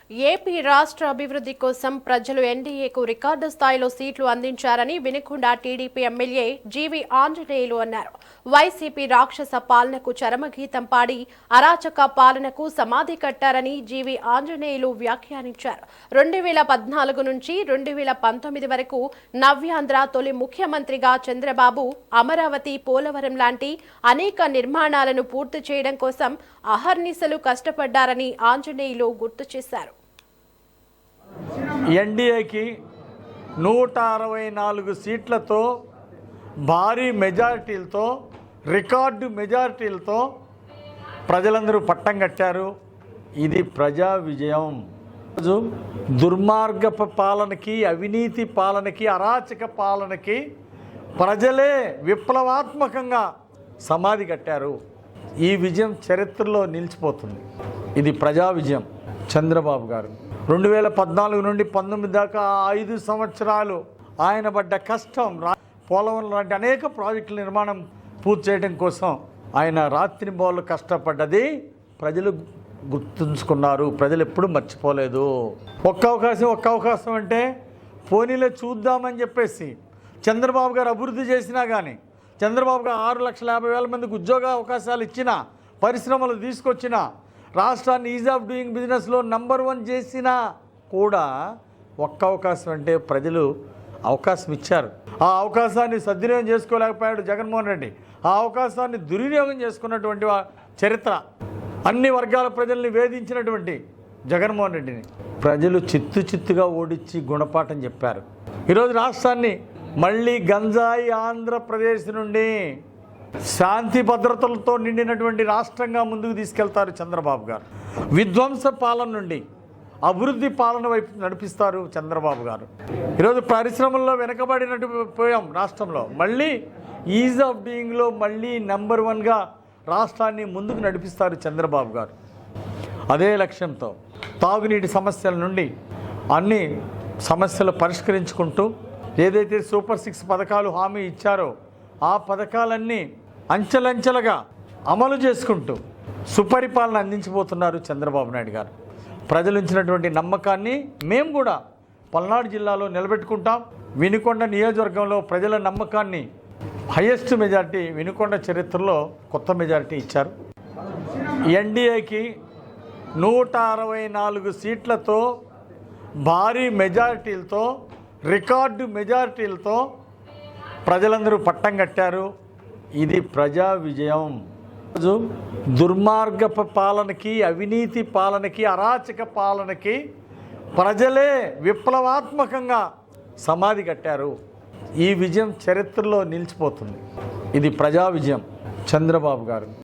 AP రాష్ట్ర అభివృద్ధి కోసం ప్రజలు ఎన్డీఏకు రికార్డు స్థాయిలో సీట్లు అందించారని వినుకొండ టీడీపీ ఎమ్మెల్యే జీవి ఆంజనేయులు అన్నారు. వైసీపీ రాక్షస పాలనకు చరమగీతం పాడి అరాచక పాలనకు సమాధి కట్టారని జీవి ఆంజనేయులు వ్యాఖ్యానించారు. 2014 నుంచి 2019 వరకు నవ్యాంధ్ర తొలి ముఖ్యమంత్రిగా చంద్రబాబు అమరావతి, పోలవరం లాంటి అనేక నిర్మాణాలను పూర్తి చేయడం కోసం అహర్నిశలు కష్టపడ్డారని ఆంజనేయులు గుర్తు చేశారు. ఎన్డీఏకి 164 సీట్లతో భారీ మెజారిటీలతో రికార్డు మెజారిటీలతో ప్రజలందరూ పట్టం కట్టారు. ఇది ప్రజా విజయం. దుర్మార్గపు పాలనకి, అవినీతి పాలనకి, అరాచక పాలనకి ప్రజలే విప్లవాత్మకంగా సమాధి కట్టారు. ఈ విజయం చరిత్రలో నిలిచిపోతుంది. ఇది ప్రజా విజయం. చంద్రబాబు గారు 2014 నుండి 19 దాకా 5 సంవత్సరాలు ఆయన పడ్డ కష్టం, పోలవరం లాంటి అనేక ప్రాజెక్టుల నిర్మాణం పూర్తి చేయడం కోసం ఆయన రాత్రింబవళ్ళు కష్టపడ్డది ప్రజలు గుర్తుంచుకున్నారు. ప్రజలు ఎప్పుడూ మర్చిపోలేదు. ఒక్క అవకాశం అంటే పోనీలో చూద్దామని చెప్పేసి చంద్రబాబు గారు అభివృద్ధి చేసినా కానీ, చంద్రబాబు గారు 6,50,000 మందికి ఉద్యోగ అవకాశాలు ఇచ్చినా, పరిశ్రమలు తీసుకొచ్చినా, రాష్ట్రాన్ని ఈజ్ ఆఫ్ డూయింగ్ బిజినెస్లో నంబర్ 1 చేసినా కూడా ఒక్క అవకాశం అంటే ప్రజలు అవకాశం ఇచ్చారు. ఆ అవకాశాన్ని సద్వినియోగం చేసుకోలేకపోయాడు జగన్మోహన్ రెడ్డి. ఆ అవకాశాన్ని దుర్వినియోగం చేసుకున్నటువంటి చరిత్ర, అన్ని వర్గాల ప్రజల్ని వేధించినటువంటి జగన్మోహన్ రెడ్డిని ప్రజలు చిత్తుగా ఓడించి గుణపాఠం చెప్పారు. ఈరోజు రాష్ట్రాన్ని మళ్ళీ గంజాయి ఆంధ్రప్రదేశ్ నుండి శాంతి భద్రతలతో నిండినటువంటి రాష్ట్రంగా ముందుకు తీసుకెళ్తారు చంద్రబాబు గారు. విధ్వంస పాలన నుండి అభివృద్ధి పాలన వైపు నడిపిస్తారు చంద్రబాబు గారు. ఈరోజు పరిశ్రమల్లో వెనకబడినట్టు పోయాం రాష్ట్రంలో. మళ్ళీ ఈజ్ ఆఫ్ డూయింగ్లో మళ్ళీ నంబర్ 1గా రాష్ట్రాన్ని ముందుకు నడిపిస్తారు చంద్రబాబు గారు. అదే లక్ష్యంతో తాగునీటి సమస్యల నుండి అన్ని సమస్యలు పరిష్కరించుకుంటూ ఏదైతే సూపర్ 6 పథకాలు హామీ ఇచ్చారో ఆ పథకాలన్నీ అంచెలంచెలుగా అమలు చేసుకుంటూ సుపరిపాలన అందించబోతున్నారు చంద్రబాబు నాయుడు గారు. ప్రజలు ఇచ్చినటువంటి నమ్మకాన్ని మేము కూడా పల్నాడు జిల్లాలో నిలబెట్టుకుంటాం. వినుకొండ నియోజకవర్గంలో ప్రజల నమ్మకాన్ని హైయెస్ట్ మెజారిటీ వినుకొండ చరిత్రలో కొత్త మెజారిటీ ఇచ్చారు. ఎన్డీఏకి 164 సీట్లతో భారీ మెజారిటీలతో రికార్డు మెజారిటీలతో ప్రజలందరూ పట్టం కట్టారు. ఇది ప్రజా విజయం. దుర్మార్గపు పాలనకి, అవినీతి పాలనకి, అరాచక పాలనకి ప్రజలే విప్లవాత్మకంగా సమాధి కట్టారు. ఈ విజయం చరిత్రలో నిలిచిపోతుంది. ఇది ప్రజా విజయం. చంద్రబాబు గారు